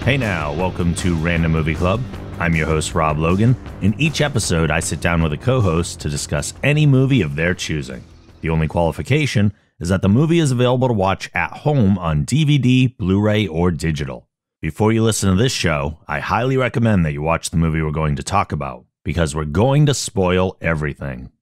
Hey now, welcome to Random Movie Club. I'm your host, Rob Logan. In each episode, I sit down with a co-host to discuss any movie of their choosing. The only qualification is that the movie is available to watch at home on DVD, Blu-ray, or digital. Before you listen to this show, I highly recommend that you watch the movie we're going to talk about, because we're going to spoil everything.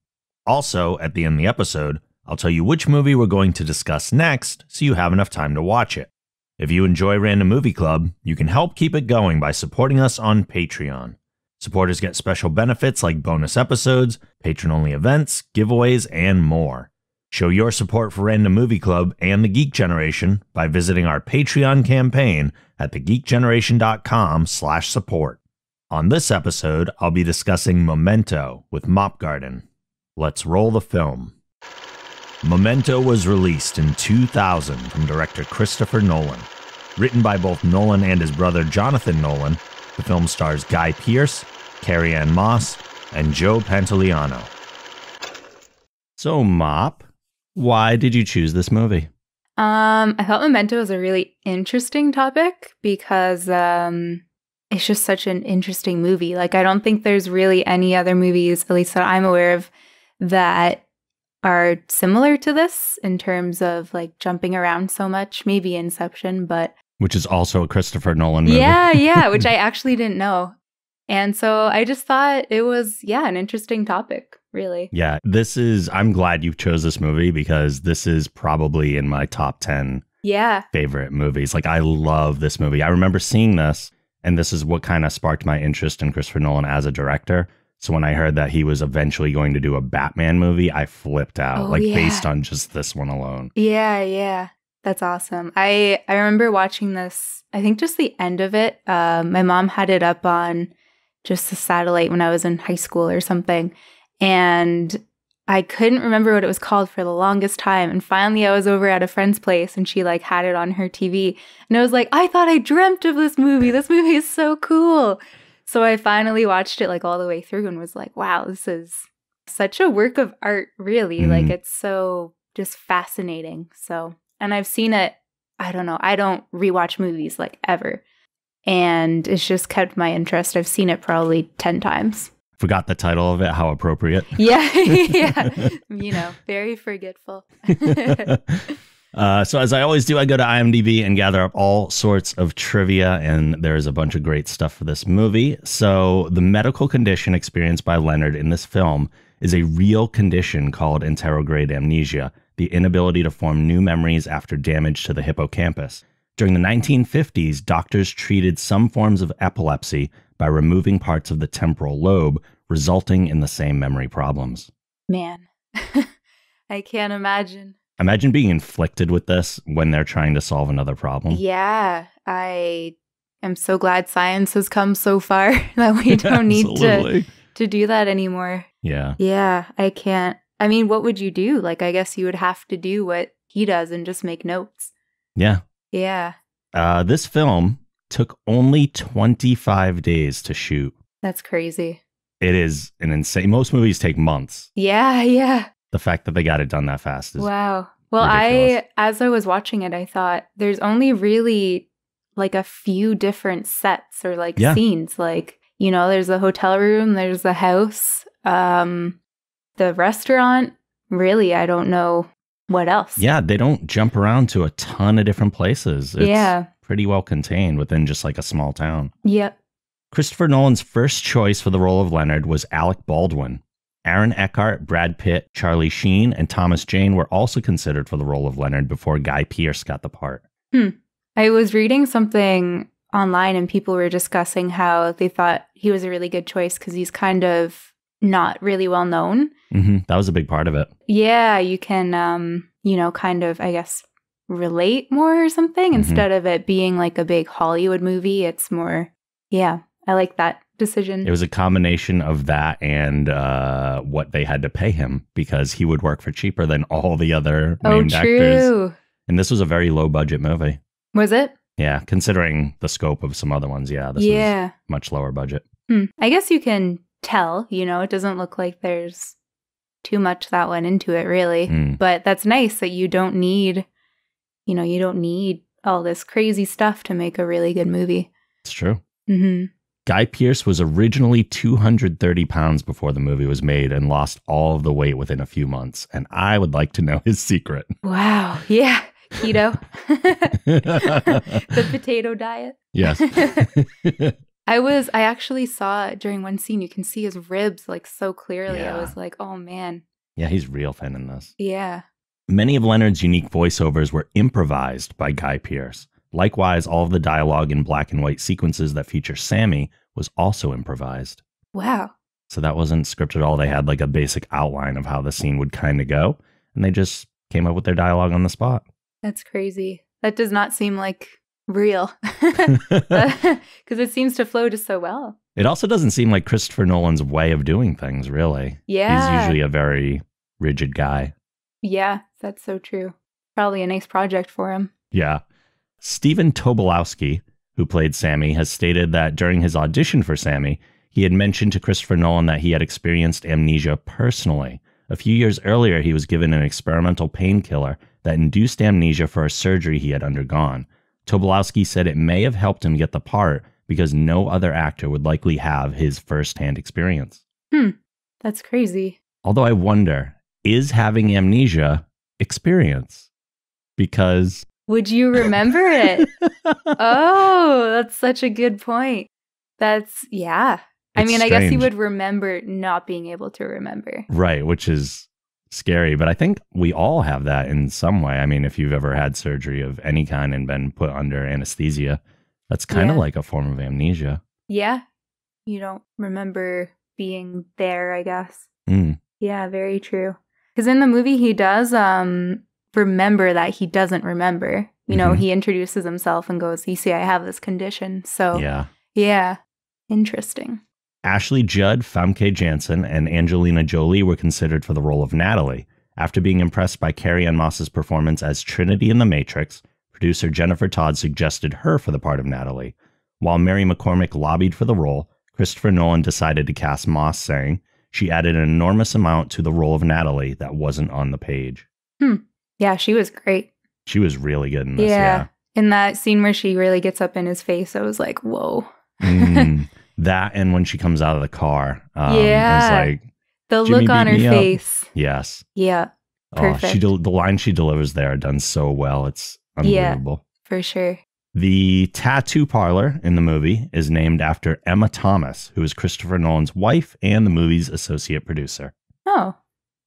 Also, at the end of the episode, I'll tell you which movie we're going to discuss next so you have enough time to watch it. If you enjoy Random Movie Club, you can help keep it going by supporting us on Patreon. Supporters get special benefits like bonus episodes, patron-only events, giveaways, and more. Show your support for Random Movie Club and the Geek Generation by visiting our Patreon campaign at thegeekgeneration.com/support. On this episode, I'll be discussing Memento with MopGarden. Let's roll the film. Memento was released in 2000 from director Christopher Nolan. Written by both Nolan and his brother Jonathan Nolan, the film stars Guy Pearce, Carrie-Anne Moss, and Joe Pantoliano. So, Mop, why did you choose this movie? I thought Memento was a really interesting topic because it's just such an interesting movie. Like, I don't think there's really any other movies, at least that I'm aware of, that are similar to this in terms of like jumping around so much. Maybe Inception, but... Which is also a Christopher Nolan movie. Yeah, which I actually didn't know. And so I just thought it was, an interesting topic, really. Yeah, I'm glad you chose this movie because this is probably in my top 10 favorite movies. Like, I love this movie. I remember seeing this, and this is what kind of sparked my interest in Christopher Nolan as a director. So when I heard that he was eventually going to do a Batman movie, I flipped out, based on just this one alone. Yeah. That's awesome. I remember watching this, I think just the end of it. My mom had it up on just the satellite when I was in high school or something. And I couldn't remember what it was called for the longest time. And finally I was over at a friend's place and she had it on her TV. And I was like, I thought I dreamt of this movie. This movie is so cool. So I finally watched it all the way through and was like, wow, this is such a work of art, really. Mm-hmm. It's so just fascinating. So, and I've seen it, I don't rewatch movies ever. And it's just kept my interest. I've seen it probably 10 times. Forgot the title of it, how appropriate. Yeah. Very forgetful. So as I always do, I go to IMDb and gather up all sorts of trivia, and there's a bunch of great stuff for this movie. So the medical condition experienced by Leonard in this film is a real condition called Anterograde Amnesia, the inability to form new memories after damage to the hippocampus. During the 1950s, doctors treated some forms of epilepsy by removing parts of the temporal lobe, resulting in the same memory problems. Man, I can't imagine. Imagine being inflicted with this when they're trying to solve another problem. Yeah, I am so glad science has come so far that we don't need to do that anymore. Yeah. Yeah, I can't. I mean, what would you do? I guess you would have to do what he does and just make notes. Yeah. Yeah. This film took only 25 days to shoot. That's crazy. It is an insane... Most movies take months. Yeah. The fact that they got it done that fast is wow. Well, ridiculous. as I was watching it, I thought there's only really a few different sets or scenes. There's the hotel room, there's the house, the restaurant. Really, I don't know what else. Yeah, they don't jump around to a ton of different places. It's pretty well contained within just a small town. Yep. Christopher Nolan's first choice for the role of Leonard was Alec Baldwin. Aaron Eckhart, Brad Pitt, Charlie Sheen, and Thomas Jane were also considered for the role of Leonard before Guy Pearce got the part. I was reading something online and people were discussing how they thought he was a really good choice because he's kind of not really well known. Mm-hmm. That was a big part of it. Yeah, you can, kind of, I guess, relate more or something. Instead of it being a big Hollywood movie, it's more, I like that decision. It was a combination of that and what they had to pay him because he would work for cheaper than all the other named actors. And this was a very low budget movie. Was it? Yeah, considering the scope of some other ones, this was much lower budget. I guess you can tell, it doesn't look like there's too much that went into it, really. But that's nice that you don't need all this crazy stuff to make a really good movie. It's true. Mm-hmm. Guy Pearce was originally 230 pounds before the movie was made and lost all of the weight within a few months. And I would like to know his secret. Wow. Yeah. Keto. The potato diet. Yes. I actually saw during one scene, you can see his ribs like so clearly. Yeah. I was like, oh man. Yeah, he's real thin in this. Yeah. Many of Leonard's unique voiceovers were improvised by Guy Pearce. Likewise, all of the dialogue in black and white sequences that feature Sammy was also improvised. Wow. So that wasn't scripted at all. They had like a basic outline of how the scene would kind of go, and they just came up with their dialogue on the spot. That's crazy. That does not seem like real. Because it seems to flow just so well. It also doesn't seem like Christopher Nolan's way of doing things, really. Yeah. He's usually a very rigid guy. Yeah, that's so true. Probably a nice project for him. Yeah. Stephen Tobolowsky, who played Sammy, has stated that during his audition for Sammy, he had mentioned to Christopher Nolan that he had experienced amnesia personally. A few years earlier, he was given an experimental painkiller that induced amnesia for a surgery he had undergone. Tobolowsky said it may have helped him get the part because no other actor would likely have his first-hand experience. That's crazy. Although I wonder, is having amnesia experience? Because... Would you remember it? Oh, that's such a good point. Yeah. I mean, I guess he strange. would remember not being able to remember. Right, which is scary. But I think we all have that in some way. I mean, if you've ever had surgery of any kind and been put under anesthesia, that's kind of like a form of amnesia. Yeah. You don't remember being there, I guess. Mm. Yeah, very true. Because in the movie, he does remember that he doesn't remember. You know, he introduces himself and goes, you see, I have this condition. So, yeah. Interesting. Ashley Judd, Famke Janssen, and Angelina Jolie were considered for the role of Natalie. After being impressed by Carrie-Anne Moss's performance as Trinity in The Matrix, producer Jennifer Todd suggested her for the part of Natalie. While Mary McCormick lobbied for the role, Christopher Nolan decided to cast Moss, saying she added an enormous amount to the role of Natalie that wasn't on the page. Yeah, she was great. She was really good in this, yeah. In that scene where she really gets up in his face, I was like, whoa. That and when she comes out of the car. It's like, the Jimmy look on her beat me up. face. Yes. Yeah. Perfect. The line she delivers there are done so well. It's unbelievable. Yeah, for sure. The tattoo parlor in the movie is named after Emma Thomas, who is Christopher Nolan's wife and the movie's associate producer. Oh,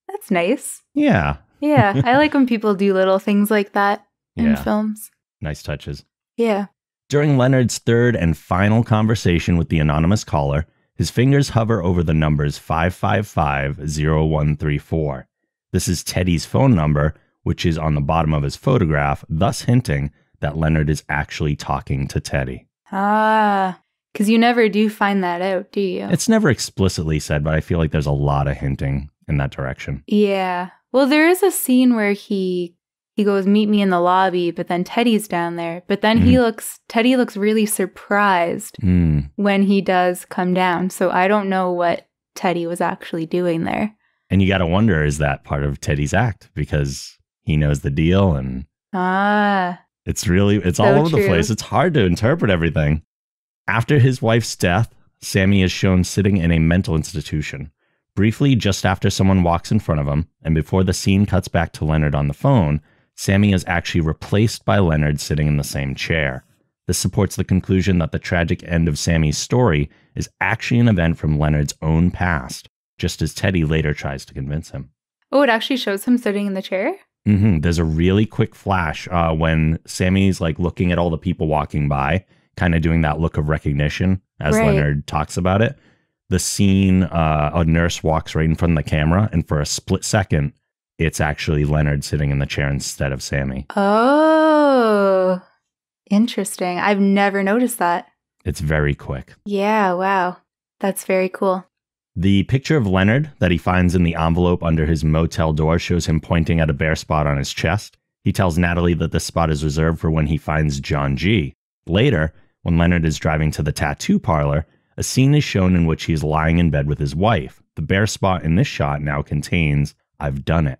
that's nice. Yeah. Yeah, I like when people do little things like that in films. Nice touches. Yeah. During Leonard's third and final conversation with the anonymous caller, his fingers hover over the numbers 555-0134. This is Teddy's phone number, which is on the bottom of his photograph, thus hinting that Leonard is actually talking to Teddy. Ah, because you never do find that out, do you? It's never explicitly said, but I feel like there's a lot of hinting in that direction. Yeah. Well, there is a scene where he goes, meet me in the lobby, but then Teddy's down there. But then Teddy looks really surprised when he does come down. So I don't know what Teddy was actually doing there. And you got to wonder, is that part of Teddy's act? Because he knows the deal and it's so all over true. the place. It's hard to interpret everything. After his wife's death, Sammy is shown sitting in a mental institution. Briefly, just after someone walks in front of him, and before the scene cuts back to Leonard on the phone, Sammy is actually replaced by Leonard sitting in the same chair. This supports the conclusion that the tragic end of Sammy's story is actually an event from Leonard's own past, just as Teddy later tries to convince him. Oh, it actually shows him sitting in the chair? There's a really quick flash when Sammy's like looking at all the people walking by, kind of doing that look of recognition as Leonard talks about it. The scene, a nurse walks right in front of the camera, and for a split second, it's actually Leonard sitting in the chair instead of Sammy. Oh, interesting. I've never noticed that. It's very quick. Yeah, wow. That's very cool. The picture of Leonard that he finds in the envelope under his motel door shows him pointing at a bare spot on his chest. He tells Natalie that this spot is reserved for when he finds John G. Later, when Leonard is driving to the tattoo parlor, a scene is shown in which he is lying in bed with his wife. The bare spot in this shot now contains, "I've done it."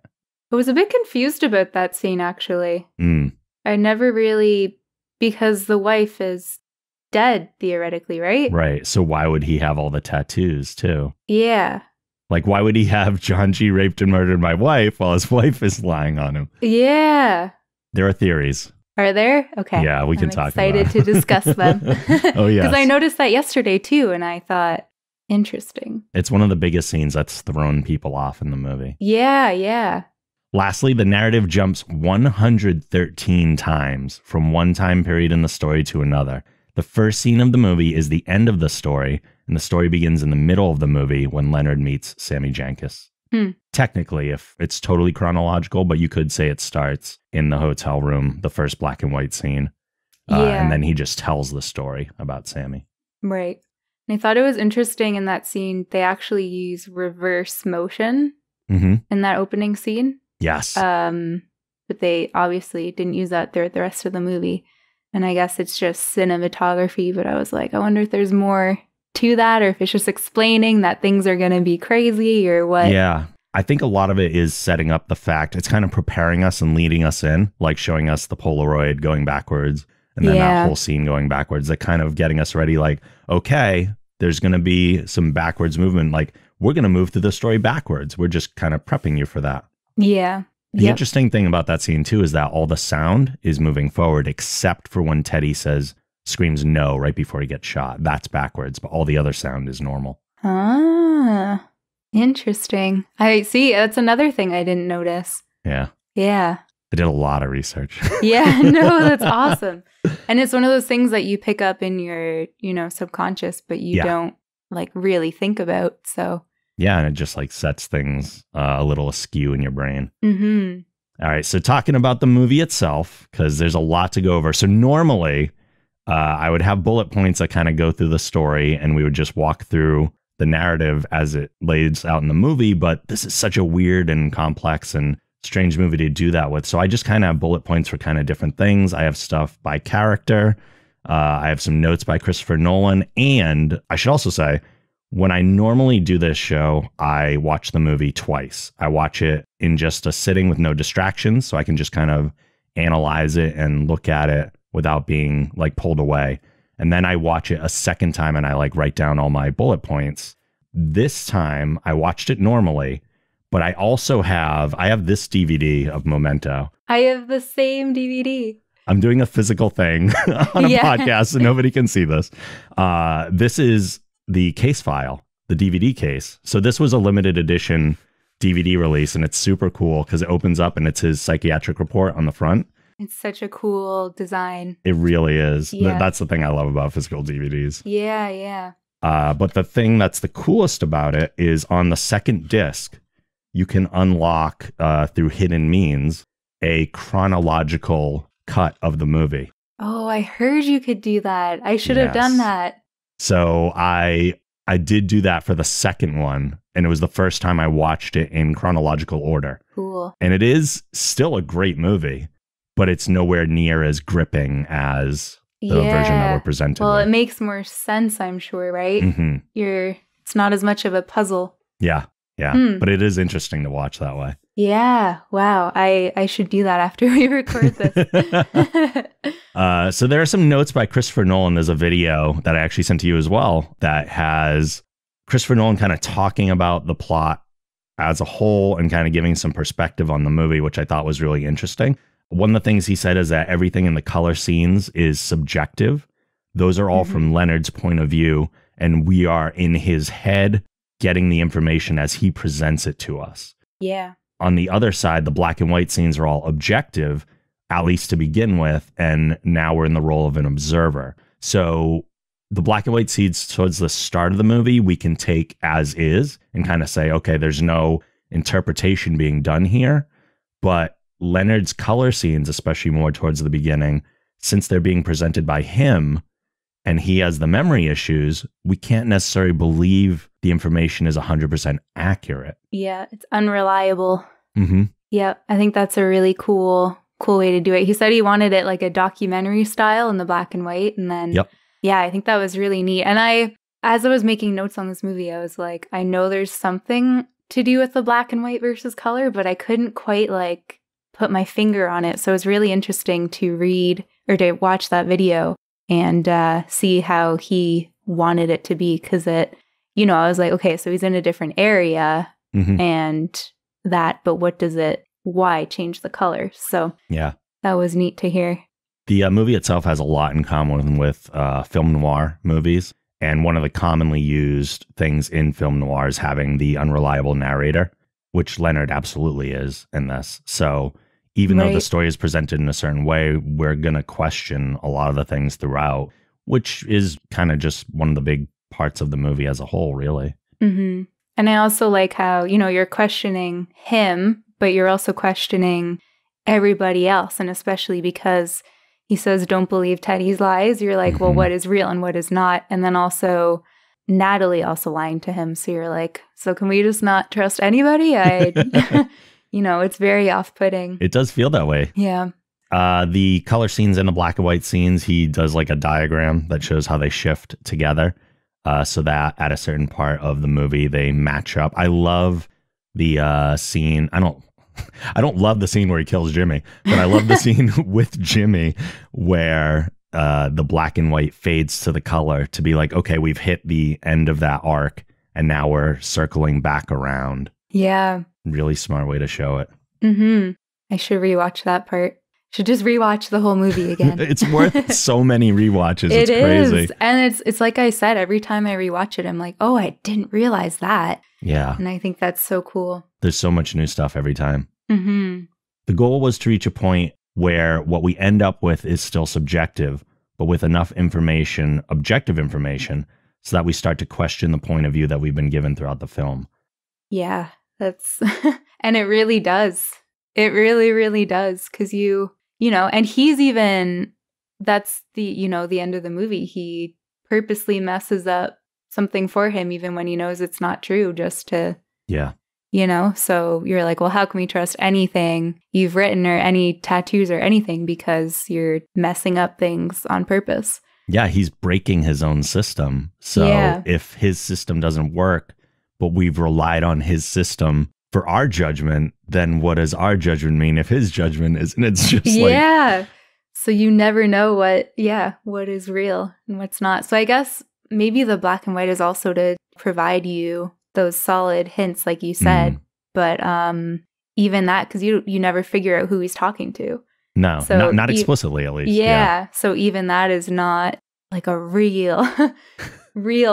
I was a bit confused about that scene, actually. I never really, because the wife is dead, theoretically, right? Right. So why would he have all the tattoos too? Yeah. Like, why would he have John G. raped and murdered my wife while his wife is lying on him? Yeah. There are theories. Are there? Okay. Yeah, we can I'm talk about it. excited to discuss them. Oh, yeah. Because I noticed that yesterday too, and I thought, interesting. It's one of the biggest scenes that's thrown people off in the movie. Yeah, yeah. Lastly, the narrative jumps 113 times from one time period in the story to another. The first scene of the movie is the end of the story, and the story begins in the middle of the movie when Leonard meets Sammy Jenkins. Technically, if it's totally chronological, but you could say it starts in the hotel room, the first black and white scene. And then he just tells the story about Sammy. Right. And I thought it was interesting in that scene, they actually use reverse motion in that opening scene. Yes. But they obviously didn't use that throughout the rest of the movie. And I guess it's just cinematography, but I was like, I wonder if there's more to that, or if it's just explaining that things are going to be crazy or what. Yeah. I think a lot of it is setting up the fact, it's kind of preparing us and leading us in, like showing us the Polaroid going backwards and then that whole scene going backwards, that kind of getting us ready, like, okay, there's going to be some backwards movement. Like, we're going to move through the story backwards. We're just kind of prepping you for that. Yeah. The interesting thing about that scene, too, is that all the sound is moving forward, except for when Teddy screams no right before he gets shot. That's backwards, but all the other sound is normal. Ah, interesting. I see. That's another thing I didn't notice. Yeah. Yeah. I did a lot of research. Yeah, no, that's awesome. And it's one of those things that you pick up in your, subconscious, but you don't like really think about. So. Yeah, and it just like sets things a little askew in your brain. Mm-hmm. All right, so talking about the movie itself, because there's a lot to go over. So normally, I would have bullet points that kind of go through the story, and we would just walk through the narrative as it lays out in the movie. But this is such a weird and complex and strange movie to do that with. So I just kind of have bullet points for kind of different things. I have stuff by character. I have some notes by Christopher Nolan. And I should also say, when I normally do this show, I watch the movie twice. I watch it in just a sitting with no distractions, so I can just kind of analyze it and look at it without being like pulled away. And then I watch it a second time and I like write down all my bullet points. This time I watched it normally, but I have this DVD of Memento. I have the same DVD. I'm doing a physical thing on a podcast, so nobody can see this. This is the case file, the DVD case. So this was a limited edition DVD release, and it's super cool because it opens up and it's his psychiatric report on the front. It's such a cool design. It really is. Yeah. That's the thing I love about physical DVDs. Yeah, yeah. But the thing that's the coolest about it is on the second disc, you can unlock through hidden means a chronological cut of the movie. Oh, I heard you could do that. I should have done that. So I did do that for the second one, and it was the first time I watched it in chronological order. Cool. And it is still a great movie, but it's nowhere near as gripping as the version that we're presented Well, with. it makes more sense, I'm sure, right? Mm-hmm. It's not as much of a puzzle. Yeah. But it is interesting to watch that way. Yeah. Wow. I should do that after we record this. So there are some notes by Christopher Nolan. There's a video that I actually sent to you as well that has Christopher Nolan kind of talking about the plot as a whole and kind of giving some perspective on the movie, which I thought was really interesting. One of the things he said is that everything in the color scenes is subjective. Those are all from Leonard's point of view, and we are in his head getting the information as he presents it to us. Yeah. On the other side, the black and white scenes are all objective, at least to begin with, and now we're in the role of an observer. So the black and white scenes towards the start of the movie, we can take as is and kind of say, okay, there's no interpretation being done here. But Leonard's color scenes, especially more towards the beginning, since they're being presented by him and he has the memory issues, we can't necessarily believe the information is 100% accurate. Yeah, it's unreliable. Mm-hmm. Yeah, I think that's a really cool way to do it. He said he wanted it like a documentary style in the black and white. And then, yeah, I think that was really neat. And as I was making notes on this movie, I was like, I know there's something to do with the black and white versus color, but I couldn't quite like put my finger on it. So it was really interesting to read or to watch that video and see how he wanted it to be. Because I was like, okay, so he's in a different area and but why change the color? So yeah, that was neat to hear. The movie itself has a lot in common with film noir movies. And one of the commonly used things in film noir is having the unreliable narrator, which Leonard absolutely is in this. So even though the story is presented in a certain way, we're going to question a lot of the things throughout, which is kind of just one of the big parts of the movie as a whole, really. Mm-hmm. And I also like how, you're questioning him, but you're also questioning everybody else. And especially because he says, don't believe Teddy's lies. You're like, well, what is real and what is not? And then also Natalie also lying to him. So you're like, so can we just not trust anybody? It's very off-putting. It does feel that way. Yeah. The color scenes and the black and white scenes, he does like a diagram that shows how they shift together so that at a certain part of the movie, they match up. I love the scene. I don't love the scene where he kills Jimmy, but I love the scene with Jimmy where the black and white fades to the color to be like, okay, we've hit the end of that arc and now we're circling back around. Yeah. Really smart way to show it. Mm-hmm. I should rewatch that part. Should just rewatch the whole movie again. It's worth so many rewatches. It's crazy. Is. And it's like I said, every time I rewatch it, I'm like, oh, I didn't realize that. Yeah. And I think that's so cool. There's so much new stuff every time. Mm-hmm. The goal was to reach a point where what we end up with is still subjective, but with enough information, objective information, so that we start to question the point of view that we've been given throughout the film. Yeah, that's, and it really does. It really, really does. Because and he's even, that's the end of the movie. He purposely messes up something for him, even when he knows it's not true, just to, so you're like, well, how can we trust anything you've written or any tattoos or anything because you're messing up things on purpose? Yeah, he's breaking his own system. So if his system doesn't work, but we've relied on his system for our judgment, then what does our judgment mean if his judgment isn't? It's just like... So you never know what is real and what's not. So I guess maybe the black and white is also to provide you those solid hints, like you said. But even that, because you never figure out who he's talking to. No, so not explicitly, at least. Yeah. So even that is not like a real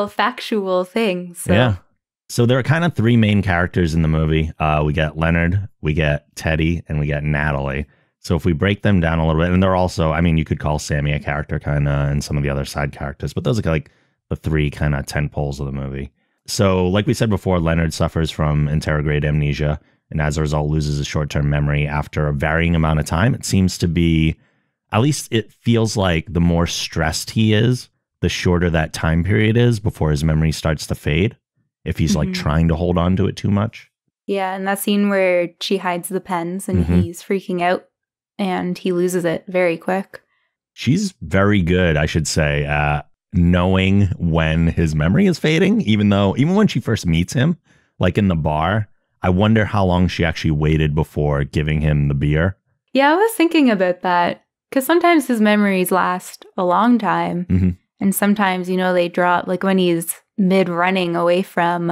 factual thing. So. Yeah. So there are kind of three main characters in the movie. We get Leonard, we get Teddy, and we get Natalie. So if we break them down a little bit, and they're also, you could call Sammy a character kind of, and some of the other side characters, but those are like the three kind of tentpoles of the movie. So like we said before, Leonard suffers from Anterograde Amnesia, and as a result loses his short-term memory after a varying amount of time. It seems to be, at least it feels like the more stressed he is, the shorter that time period is before his memory starts to fade, if he's like trying to hold on to it too much. Yeah, and that scene where she hides the pens and he's freaking out and he loses it very quick. She's very good, I should say, at knowing when his memory is fading, even when she first meets him, like in the bar, I wonder how long she actually waited before giving him the beer. Yeah, I was thinking about that, because sometimes his memories last a long time, and sometimes, they drop, like when he's mid-running away from,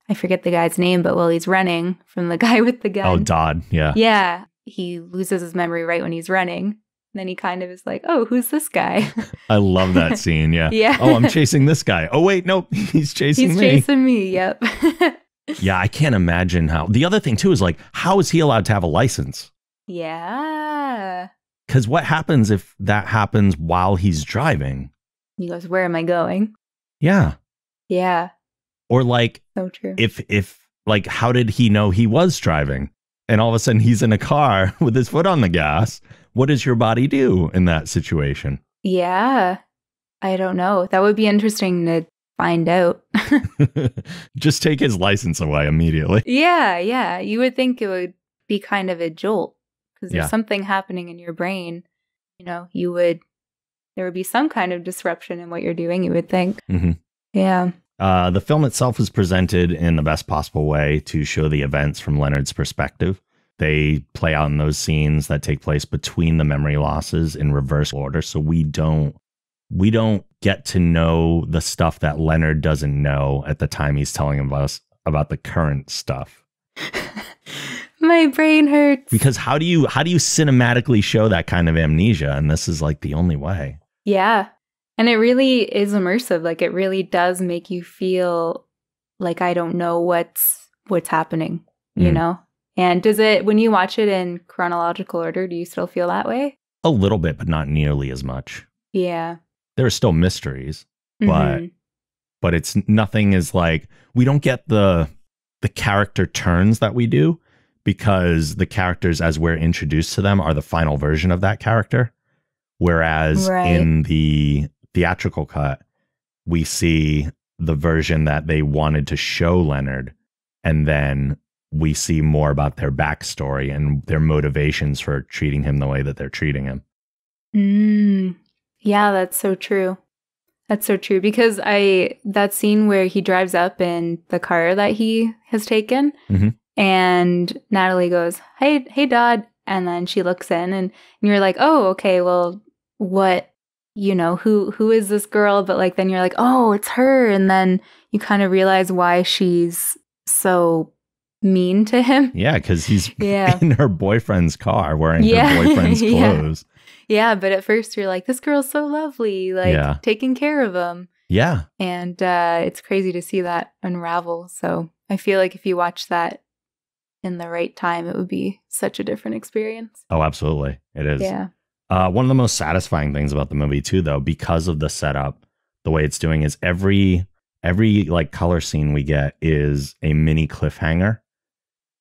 I forget the guy's name, but while he's running from the guy with the gun. Oh, Dodd, yeah. Yeah, he loses his memory right when he's running. Then he kind of is like, oh, who's this guy? I love that scene, yeah. Yeah. Oh, I'm chasing this guy. Oh, wait, nope, he's chasing me. He's chasing me, yep. Yeah, I can't imagine how. The other thing, too, is like, how is he allowed to have a license? Yeah. Because what happens if that happens while he's driving? He goes, where am I going? Yeah. Yeah. Or like, so true. If like, how did he know he was driving? And all of a sudden he's in a car with his foot on the gas. What does your body do in that situation? Yeah. I don't know. That would be interesting to find out. Just take his license away immediately. Yeah. You would think it would be kind of a jolt, because there's something happening in your brain. There would be some kind of disruption in what you're doing, you would think. Yeah. The film itself is presented in the best possible way to show the events from Leonard's perspective. They play out in those scenes that take place between the memory losses in reverse order, so we don't we don't get to know the stuff that Leonard doesn't know at the time he's telling us about the current stuff. My brain hurts. Because how do you cinematically show that kind of amnesia? And this is like the only way. Yeah. And it really is immersive. Like, it really does make you feel like I don't know what's happening, you know? And does it, when you watch it in chronological order, do you still feel that way? A little bit, but not nearly as much. Yeah. There are still mysteries, but it's nothing is like, we don't get the character turns that we do, because the characters as we're introduced to them are the final version of that character. Whereas in the theatrical cut, we see the version that they wanted to show Leonard, and then we see more about their backstory and their motivations for treating him the way that they're treating him. Yeah, that's so true. That's so true. Because that scene where he drives up in the car that he has taken, and Natalie goes, hey, Dodd. And then she looks in, and you're like, oh, okay, well, what, who is this girl? But like, then you're like, oh, it's her. And then you kind of realize why she's so mean to him. Yeah, because he's in her boyfriend's car wearing her boyfriend's clothes. Yeah, but at first you're like, this girl's so lovely, like taking care of him. Yeah. And it's crazy to see that unravel. So I feel like if you watch that in the right time, it would be such a different experience. Oh, absolutely. It is. Yeah. One of the most satisfying things about the movie too, though, because of the setup, the way it's doing is every like color scene we get is a mini cliffhanger.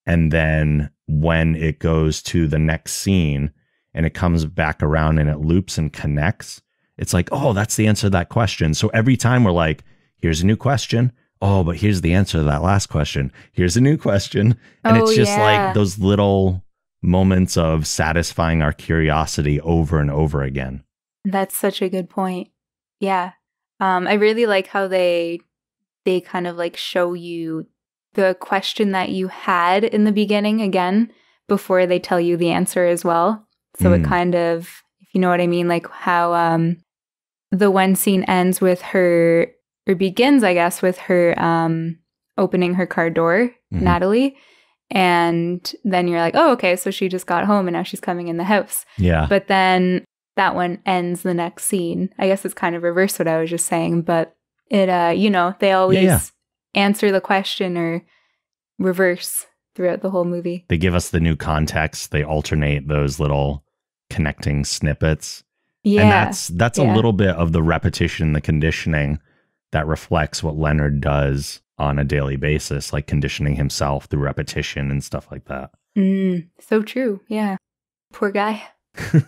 And then when it goes to the next scene and it comes back around and it loops and connects, it's like, oh, that's the answer to that question. So every time we're like, here's a new question. Oh, but here's the answer to that last question. Here's a new question. And it's just like those little moments of satisfying our curiosity over and over again. That's such a good point. Yeah. I really like how they kind of like show you the question that you had in the beginning again before they tell you the answer as well. So it kind of, if you know what I mean, like how the one scene ends with her, or begins, I guess, with her opening her car door, Natalie. And then you're like, oh, okay, so she just got home and now she's coming in the house. Yeah. But then that one ends the next scene. I guess it's kind of reverse what I was just saying, but it, they always answer the question or reverse throughout the whole movie. They give us the new context. They alternate those little connecting snippets. Yeah. And that's a little bit of the repetition, the conditioning that reflects what Leonard does on a daily basis, like conditioning himself through repetition and stuff like that. So true. Yeah. Poor guy. During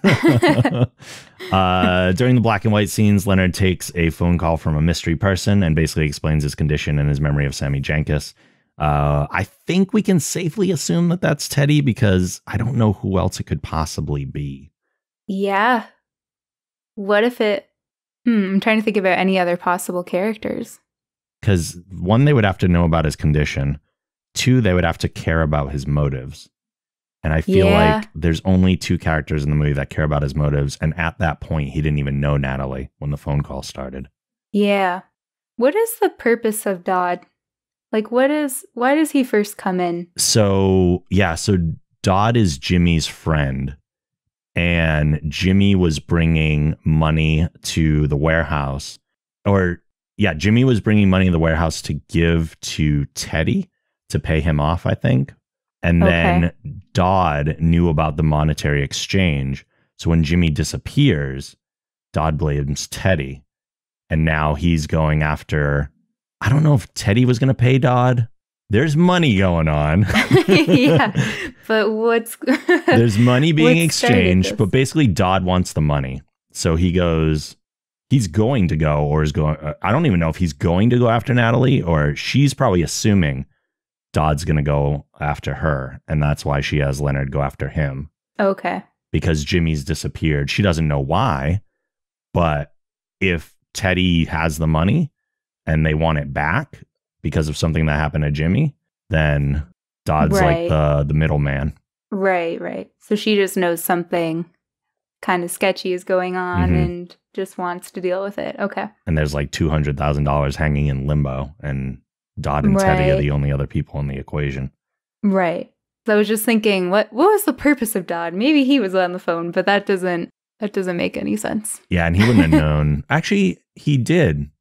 the black and white scenes, Leonard takes a phone call from a mystery person and basically explains his condition and his memory of Sammy Jenkins. I think we can safely assume that that's Teddy, because I don't know who else it could possibly be. Yeah. What if it... I'm trying to think about any other possible characters. Because one, they would have to know about his condition. Two, they would have to care about his motives. And I feel like there's only two characters in the movie that care about his motives. And at that point, he didn't even know Natalie when the phone call started. Yeah. What is the purpose of Dodd? Like, why does he first come in? So Dodd is Jimmy's friend. And Jimmy was bringing money to the warehouse. Jimmy was bringing money to the warehouse to give to Teddy to pay him off, I think. And then Dodd knew about the monetary exchange. So when Jimmy disappears, Dodd blames Teddy. And now he's going after... I don't know if Teddy was going to pay Dodd. There's money going on. Yeah, but there's money being exchanged, but basically Dodd wants the money. So he's going to go, or is going, I don't even know if he's going to go after Natalie, or she's probably assuming Dodd's going to go after her. And that's why she has Leonard go after him. Okay. Because Jimmy's disappeared. She doesn't know why, but if Teddy has the money and they want it back because of something that happened to Jimmy, then Dodd's like the middleman. Right. So she just knows something kind of sketchy is going on and just wants to deal with it. Okay. And there's like $200,000 hanging in limbo, and Dodd and Teddy are the only other people in the equation. Right. So I was just thinking, what was the purpose of Dodd? Maybe he was on the phone, but that doesn't make any sense. Yeah, and he wouldn't have known. Actually, he did,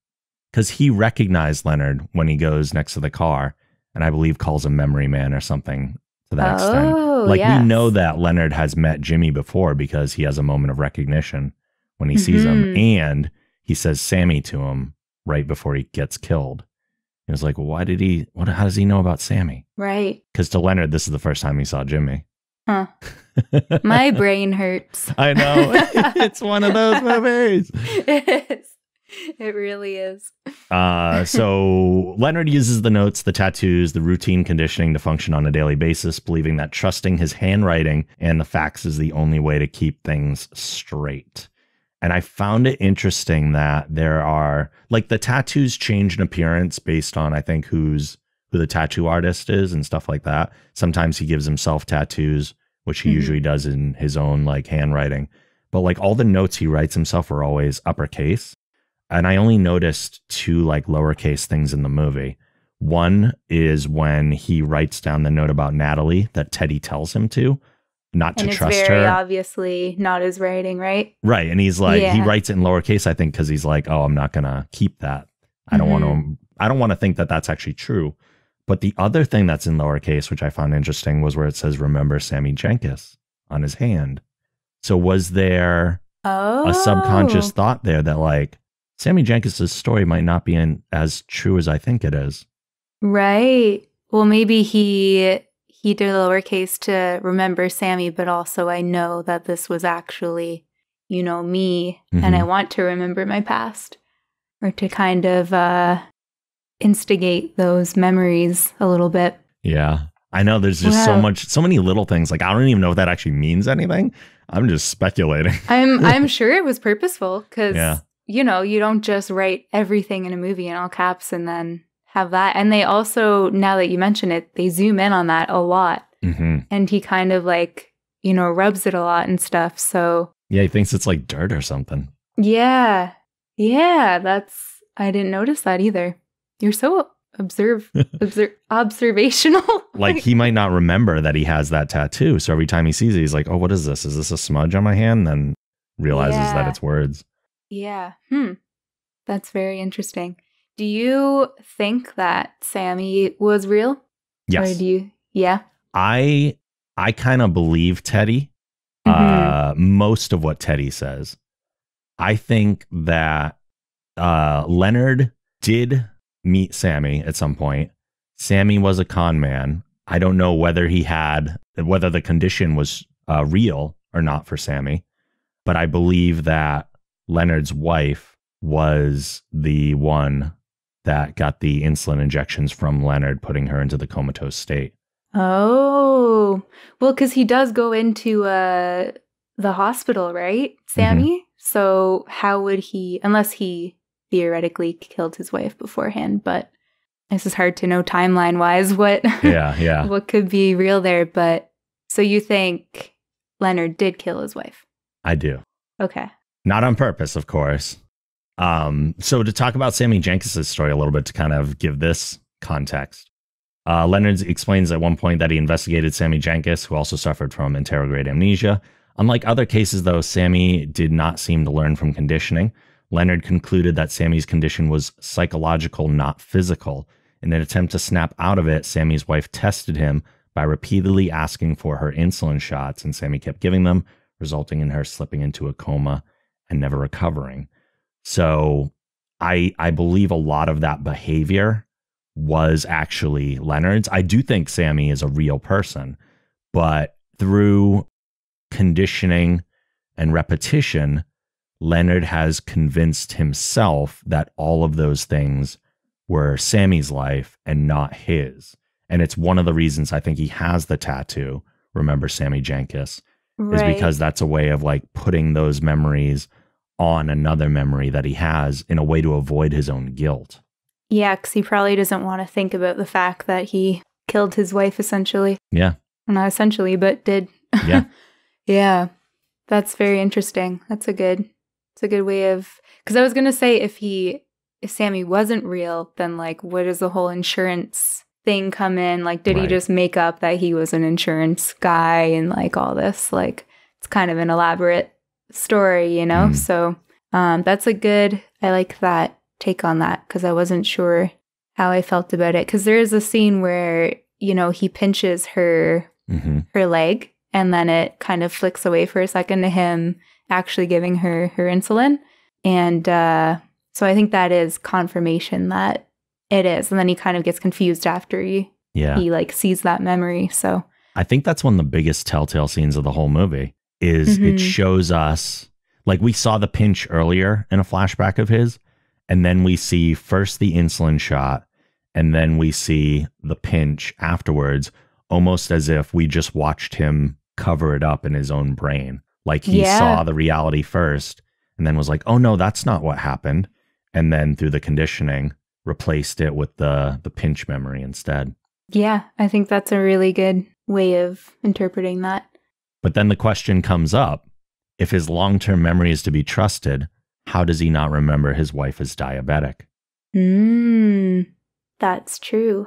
because he recognized Leonard when he goes next to the car, and I believe calls him Memory Man or something to that extent. Like, we know that Leonard has met Jimmy before because he has a moment of recognition when he sees him, and he says Sammy to him right before he gets killed. He was like, well, how does he know about Sammy? Right. Because to Leonard, this is the first time he saw Jimmy. Huh. My brain hurts. I know. It's one of those movies. It is. It really is. So Leonard uses the notes, the tattoos, the routine conditioning to function on a daily basis, believing that trusting his handwriting and the facts is the only way to keep things straight. And I found it interesting that there are, like, the tattoos change in appearance based on, I think, who the tattoo artist is and stuff like that. Sometimes he gives himself tattoos, which he usually does in his own, like, handwriting. But, like, all the notes he writes himself are always uppercase. And I only noticed 2, like, lowercase things in the movie. One is when he writes down the note about Natalie that Teddy tells him to. Not to trust her. And it's very obviously not his writing, right? Right. And he's like, he writes it in lowercase, I think, because he's like, oh, I'm not going to keep that. I don't want to think that that's actually true. But the other thing that's in lowercase, which I found interesting, was where it says, remember Sammy Jenkins on his hand. So was there a subconscious thought there that, like, Sammy Jenkins' story might not be as true as I think it is? Right. Well, maybe he did lowercase to remember Sammy, but also I know that this was actually, me, and I want to remember my past, or to kind of instigate those memories a little bit. Yeah. I know there's just so many little things. Like, I don't even know if that actually means anything. I'm just speculating. I'm sure it was purposeful because, you don't just write everything in a movie in all caps and then have that. And they also, now that you mention it, they zoom in on that a lot. And he kind of, like, rubs it a lot and stuff. So yeah, he thinks it's like dirt or something. Yeah. I didn't notice that either. You're so observational. Like, he might not remember that he has that tattoo. So every time he sees it, he's like, oh, what is this? Is this a smudge on my hand? Then realizes that it's words. Yeah. That's very interesting. Do you think that Sammy was real? Yes. Or do you? Yeah. I kind of believe Teddy. Most of what Teddy says. I think that Leonard did meet Sammy at some point. Sammy was a con man. I don't know whether the condition was real or not for Sammy, but I believe that Leonard's wife was the one that got the insulin injections from Leonard, putting her into the comatose state. Oh, well, because he does go into the hospital, right, Sammy? So how would he, unless he theoretically killed his wife beforehand, but this is hard to know timeline-wise what what could be real there. But so you think Leonard did kill his wife? I do. Okay. Not on purpose, of course. So to talk about Sammy Jenkins' story a little bit, to kind of give this context, Leonard explains at one point that he investigated Sammy Jenkins, who also suffered from Anterograde Amnesia. Unlike other cases, though, Sammy did not seem to learn from conditioning. Leonard concluded that Sammy's condition was psychological, not physical. In an attempt to snap out of it, Sammy's wife tested him by repeatedly asking for her insulin shots, and Sammy kept giving them, resulting in her slipping into a coma and never recovering. So I believe a lot of that behavior was actually Leonard's. I do think Sammy is a real person, but through conditioning and repetition, Leonard has convinced himself that all of those things were Sammy's life and not his. And it's one of the reasons I think he has the tattoo, Remember Sammy Jenkins, is because that's a way of, like, putting those memories on another memory that he has in a way to avoid his own guilt. Yeah, because he probably doesn't want to think about the fact that he killed his wife, essentially. Yeah. Well, not essentially, but did. Yeah. Yeah. That's very interesting. It's a good way of, because I was gonna say if Sammy wasn't real, then like where does the whole insurance thing come in? Like, did he just make up that he was an insurance guy and like all this? Like, it's kind of an elaborate story, you know? So that's I like that take on that, because I wasn't sure how I felt about it. Because there is a scene where, you know, he pinches her leg, and then it kind of flicks away for a second to him actually giving her insulin. And so I think that is confirmation that it is. And then he kind of gets confused after he like sees that memory. So I think that's one of the biggest telltale scenes of the whole movie is it shows us, like we saw the pinch earlier in a flashback of his, and then we see first the insulin shot, and then we see the pinch afterwards, almost as if we just watched him cover it up in his own brain. Like he saw the reality first and then was like, oh no, that's not what happened. And then through the conditioning, replaced it with the pinch memory instead. Yeah, I think that's a really good way of interpreting that. But then the question comes up, if his long-term memory is to be trusted, how does he not remember his wife is diabetic? That's true.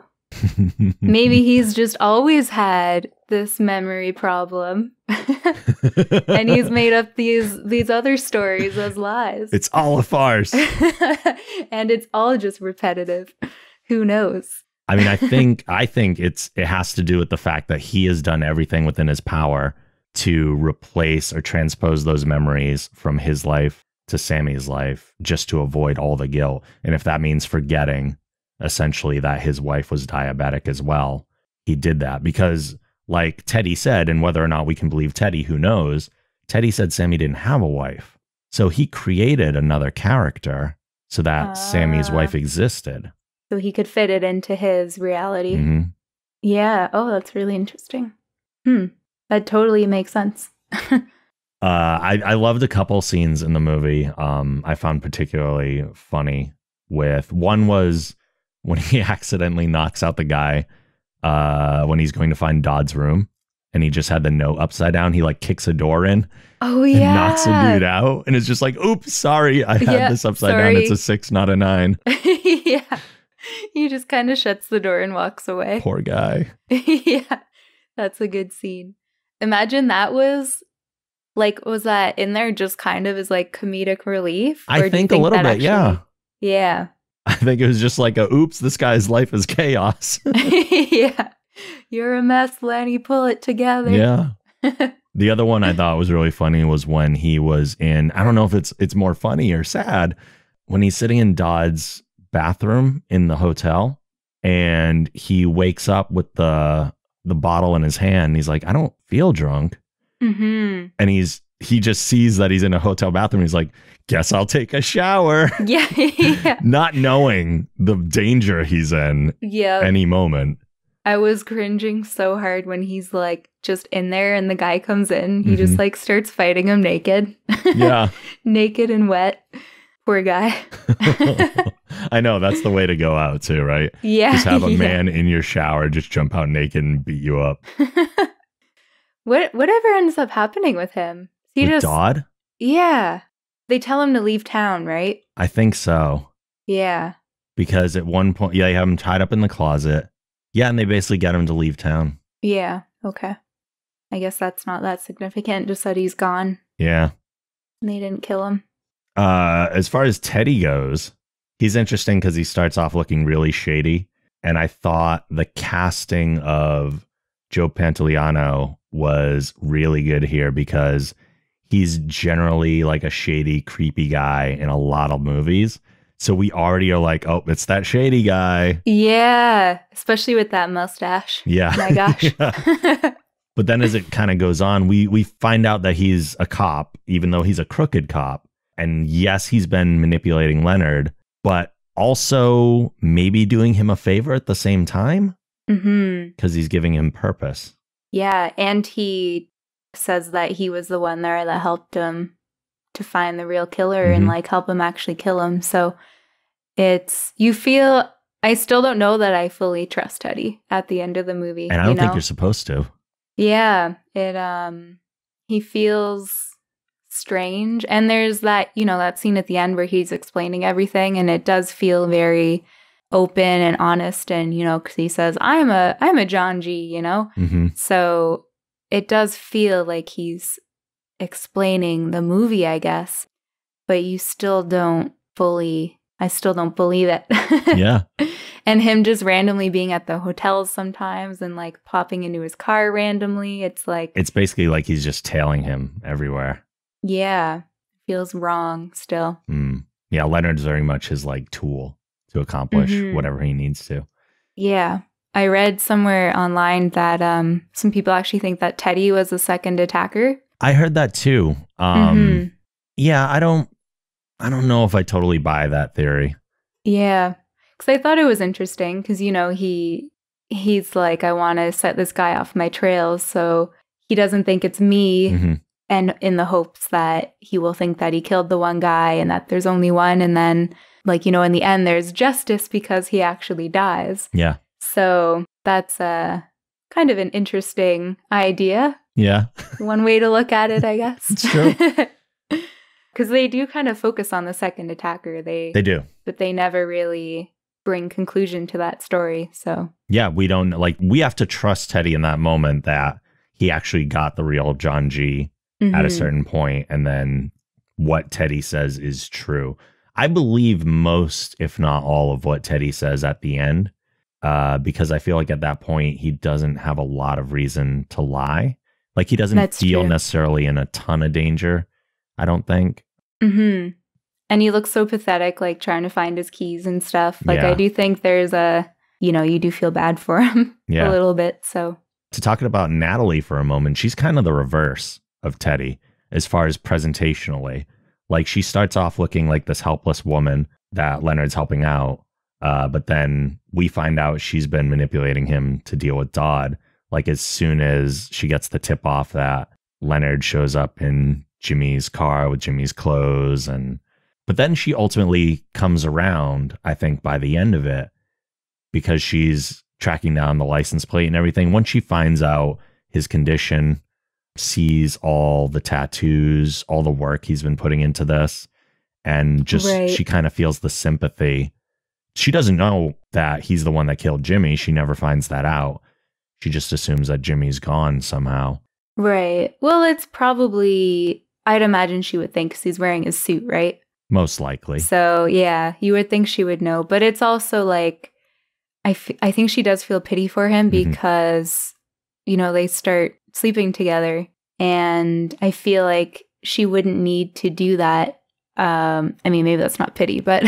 Maybe he's just always had this memory problem and he's made up these other stories as lies. It's all a farce. And it's all just repetitive. Who knows? I mean, I think it has to do with the fact that he has done everything within his power to replace or transpose those memories from his life to Sammy's life, just to avoid all the guilt. And if that means forgetting essentially that his wife was diabetic as well, he did that because, like Teddy said, and whether or not we can believe Teddy, who knows, Teddy said Sammy didn't have a wife. So he created another character so that Sammy's wife existed. So he could fit it into his reality. Yeah. Oh, that's really interesting. That totally makes sense. I loved a couple scenes in the movie I found particularly funny. One was when he accidentally knocks out the guy when he's going to find Dodd's room, and he just had the note upside down. He like kicks a door in. Oh yeah, and knocks a dude out, and it's just like, oops, sorry, I had this upside down. It's a 6, not a 9. Yeah, he just kind of shuts the door and walks away. Poor guy. Yeah, that's a good scene. Imagine that was that in there just kind of as like comedic relief? I think a little bit, yeah. Yeah. I think it was just like oops, this guy's life is chaos. Yeah. You're a mess, Lenny, pull it together. Yeah. The other one I thought was really funny was when he was in, I don't know if it's more funny or sad, when he's sitting in Dodd's bathroom in the hotel and he wakes up with the bottle in his hand. He's like, I don't feel drunk. And he just sees that he's in a hotel bathroom. He's like, guess I'll take a shower. Yeah. Not knowing the danger he's in any moment. I was cringing so hard when he's like just in there and the guy comes in. He just like starts fighting him naked. Yeah. Naked and wet. Poor guy. I know, that's the way to go out too, right? Yeah. Just have a man in your shower just jump out naked and beat you up. Whatever ends up happening with him? With Dodd? Yeah. They tell him to leave town, right? I think so. Yeah. Because at one point, they have him tied up in the closet. Yeah, and they basically get him to leave town. Yeah. Okay. I guess that's not that significant, just that he's gone. Yeah. And they didn't kill him. As far as Teddy goes, he's interesting because he starts off looking really shady. And I thought the casting of Joe Pantoliano was really good here because he's generally like a shady, creepy guy in a lot of movies. So we already are like, oh, it's that shady guy. Yeah, especially with that mustache. Yeah. My gosh. Yeah. But then as it kind of goes on, we find out that he's a cop, even though he's a crooked cop. And yes, he's been manipulating Leonard, but also maybe doing him a favor at the same time. Because he's giving him purpose. Yeah, and he says that he was the one there that helped him to find the real killer and like help him actually kill him. So I still don't know that I fully trust Teddy at the end of the movie. And I don't think you're supposed to. Yeah, he feels strange. And there's that, that scene at the end where he's explaining everything, and it does feel very open and honest. And, because he says, I'm a John G, Mm-hmm. So it does feel like he's explaining the movie, I guess, but I still don't believe it. Yeah. And him just randomly being at the hotels sometimes and like popping into his car randomly. It's basically like he's just tailing him everywhere. Yeah. Feels wrong still. Yeah. Leonard's very much his like tool to accomplish whatever he needs to. Yeah. I read somewhere online that some people actually think that Teddy was the second attacker. I heard that too. Yeah, I don't know if I totally buy that theory. Yeah. Because I thought it was interesting because, he's like, I want to set this guy off my trails so he doesn't think it's me, and in the hopes that he will think that he killed the one guy and that there's only one. And then, like, in the end, there's justice because he actually dies. Yeah. So that's kind of an interesting idea. Yeah. One way to look at it, I guess. It's true. Because they do kind of focus on the second attacker. They do. But they never really bring conclusion to that story. So yeah, we have to trust Teddy in that moment that he actually got the real John G at a certain point, and then what Teddy says is true. I believe most, if not all, of what Teddy says at the end, because I feel like at that point he doesn't have a lot of reason to lie. Like he doesn't feel necessarily in a ton of danger, I don't think. And he looks so pathetic, like trying to find his keys and stuff. Like, I do think there's you do feel bad for him a little bit. So to talk about Natalie for a moment, she's kind of the reverse of Teddy as far as presentationally. Like she starts off looking like this helpless woman that Leonard's helping out. But then we find out she's been manipulating him to deal with Dodd. Like as soon as she gets the tip off that Leonard shows up in Jimmy's car with Jimmy's clothes, but then she ultimately comes around, I think, by the end of it, because she's tracking down the license plate and everything. Once she finds out his condition, sees all the tattoos, all the work he's been putting into this, and just she kind of feels the sympathy. She doesn't know that he's the one that killed Jimmy. She never finds that out. She just assumes that Jimmy's gone somehow. Right. Well, it's probably, I'd imagine she would think because he's wearing his suit, right? Most likely. So, yeah, you would think she would know. But it's also like, I think she does feel pity for him because, they start sleeping together. And I feel like she wouldn't need to do that. I mean, maybe that's not pity, but,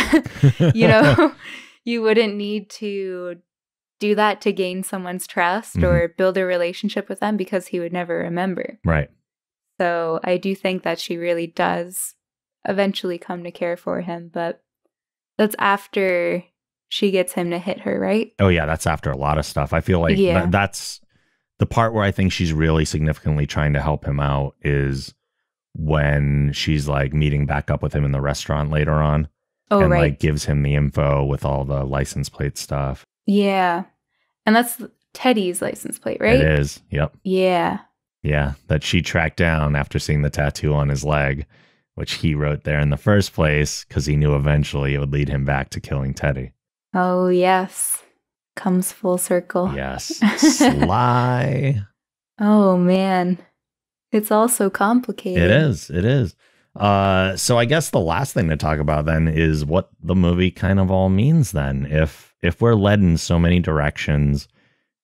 you wouldn't need to do that to gain someone's trust or build a relationship with them because he would never remember. Right. So I do think that she really does eventually come to care for him, but that's after she gets him to hit her, right? Oh yeah, that's after a lot of stuff. I feel like that's the part where I think she's really significantly trying to help him out is when she's like meeting back up with him in the restaurant later on. Oh, and like gives him the info with all the license plate stuff. Yeah. And that's Teddy's license plate, right? It is. Yep. Yeah. Yeah, that she tracked down after seeing the tattoo on his leg, which he wrote there in the first place because he knew eventually it would lead him back to killing Teddy. Oh, yes. Comes full circle. Yes. Sly. Oh, man. It's all so complicated. It is. It is. So I guess the last thing to talk about then is what the movie kind of all means then. If we're led in so many directions,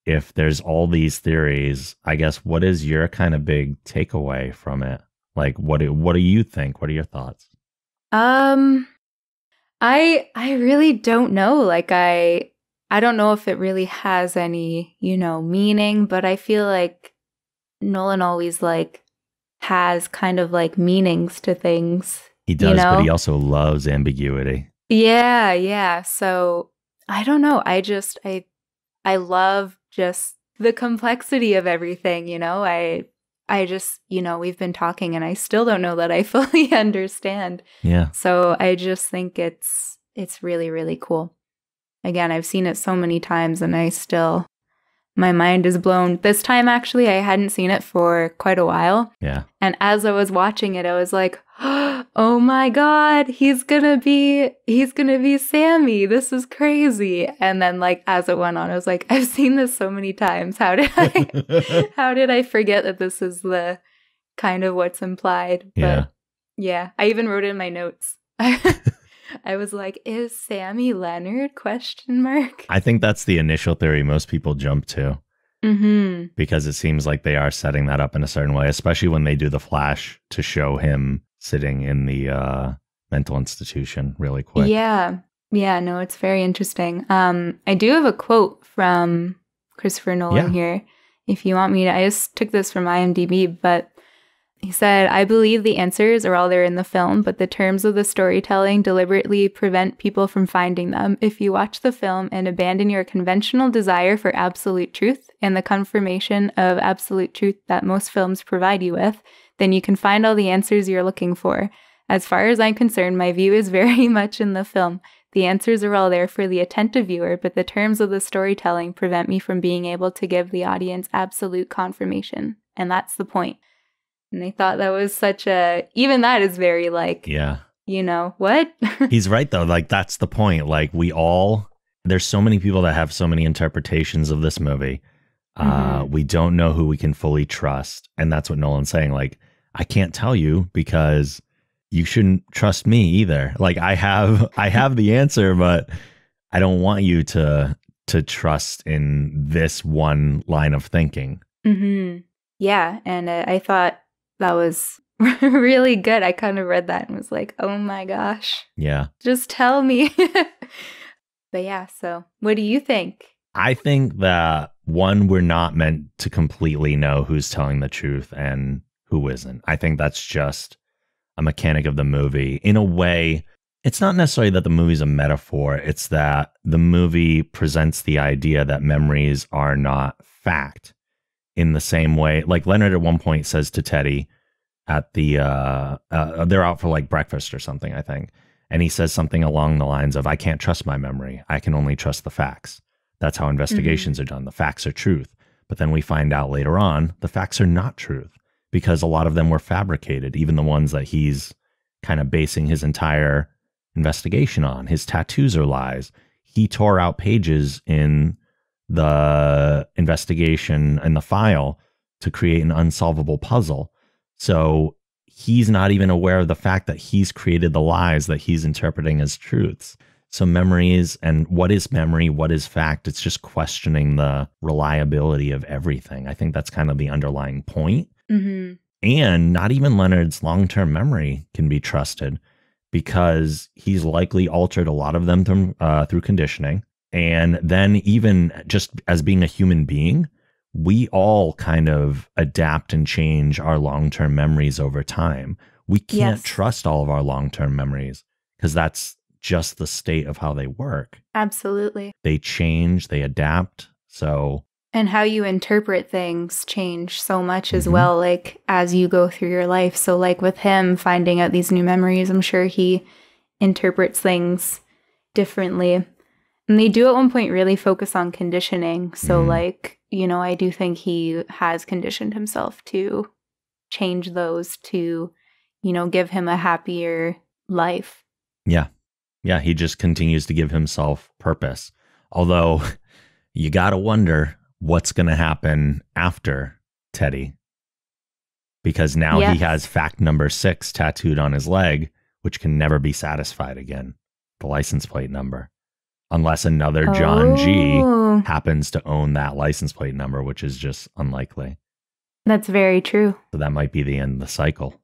if there's all these theories, I guess what is your kind of big takeaway from it? Like, what do you think? What are your thoughts? I really don't know. Like, I don't know if it really has any, meaning, but I feel like Nolan always like has kind of like meanings to things. He does, but he also loves ambiguity. Yeah, yeah. So I don't know. I love just the complexity of everything, I just, we've been talking and I still don't know that I fully understand. Yeah. So I just think it's really, really cool. Again, I've seen it so many times and I still my mind is blown. This time, actually, I hadn't seen it for quite a while. Yeah. And as I was watching it, I was like, oh my God, he's gonna be Sammy. This is crazy. And then like as it went on, I was like, I've seen this so many times. How did I forget that this is the kind of what's implied? But yeah, I even wrote it in my notes. I was like, is Sammy Leonard ? I think that's the initial theory most people jump to. Mm-hmm. Because it seems like they are setting that up in a certain way, especially when they do the flash to show him sitting in the mental institution really quick. Yeah. Yeah, no, it's very interesting. I do have a quote from Christopher Nolan here. If you want me to, I just took this from IMDb, but he said, I believe the answers are all there in the film, but the terms of the storytelling deliberately prevent people from finding them. If you watch the film and abandon your conventional desire for absolute truth and the confirmation of absolute truth that most films provide you with, then you can find all the answers you're looking for. As far as I'm concerned, my view is very much in the film. The answers are all there for the attentive viewer, but the terms of the storytelling prevent me from being able to give the audience absolute confirmation. And that's the point. And I thought that was even that is very like, you know, what? He's right, though. Like, that's the point. Like, there's so many people that have so many interpretations of this movie. We don't know who we can fully trust. And that's what Nolan's saying. Like, I can't tell you because you shouldn't trust me either. Like, I have the answer, but I don't want you to trust in this one line of thinking. Mm-hmm. Yeah. And I thought that was really good. I kind of read that and was like, oh my gosh. Yeah. Just tell me. But yeah, so what do you think? I think that, one, we're not meant to completely know who's telling the truth and who isn't. I think that's just a mechanic of the movie. In a way, it's not necessarily that the movie's a metaphor. It's that the movie presents the idea that memories are not fact. In the same way, like Leonard at one point says to Teddy at the, they're out for like breakfast or something, I think. And he says something along the lines of, I can't trust my memory. I can only trust the facts. That's how investigations are done. The facts are truth. But then we find out later on, the facts are not truth because a lot of them were fabricated, even the ones that he's kind of basing his entire investigation on. His tattoos are lies. He tore out pages in the investigation and the file to create an unsolvable puzzle. So he's not even aware of the fact that he's created the lies that he's interpreting as truths. So memories and what is memory, what is fact, it's just questioning the reliability of everything. I think that's kind of the underlying point. Mm-hmm. And not even Leonard's long-term memory can be trusted because he's likely altered a lot of them through conditioning. And then even just as being a human being, we all kind of adapt and change our long-term memories over time. We can't trust all of our long-term memories because that's just the state of how they work. Absolutely. They change, they adapt. So, and how you interpret things change so much as well, like as you go through your life. So like with him finding out these new memories, I'm sure he interprets things differently. And they do at one point really focus on conditioning. So like, you know, I do think he has conditioned himself to change those to, you know, give him a happier life. Yeah. Yeah. He just continues to give himself purpose. Although you got to wonder what's going to happen after Teddy. Because now he has fact number 6 tattooed on his leg, which can never be satisfied again. The license plate number. Unless another John G happens to own that license plate number, which is just unlikely. That's very true. So that might be the end of the cycle.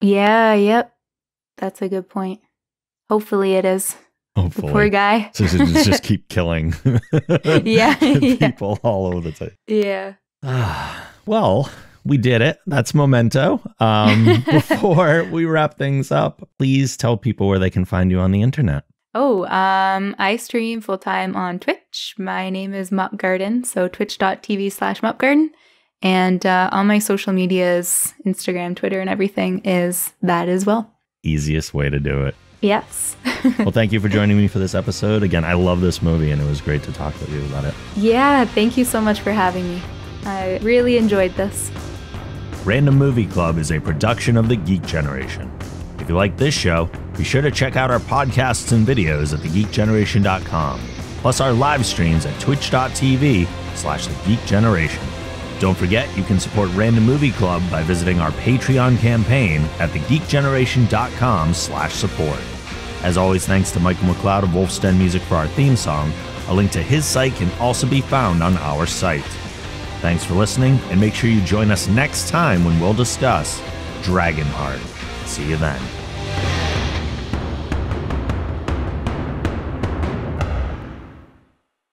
Yeah, yep. That's a good point. Hopefully it is. Hopefully. The poor guy. So just keep killing people all over the place. Yeah. Well, we did it. That's Memento. Before we wrap things up, please tell people where they can find you on the internet. I stream full-time on Twitch. My name is MopGarden, so twitch.tv/MopGarden. And all my social medias, Instagram, Twitter, and everything is that as well. Easiest way to do it. Yes. Well, thank you for joining me for this episode. Again, I love this movie, and it was great to talk with you about it. Yeah, thank you so much for having me. I really enjoyed this. Random Movie Club is a production of the Geek Generation. If you like this show, be sure to check out our podcasts and videos at thegeekgeneration.com, plus our live streams at twitch.tv/thegeekgeneration. Don't forget, you can support Random Movie Club by visiting our Patreon campaign at thegeekgeneration.com/support. As always, thanks to Michael McLeod of Wolf's Den Music for our theme song. A link to his site can also be found on our site. Thanks for listening, and make sure you join us next time when we'll discuss Dragonheart. See you then.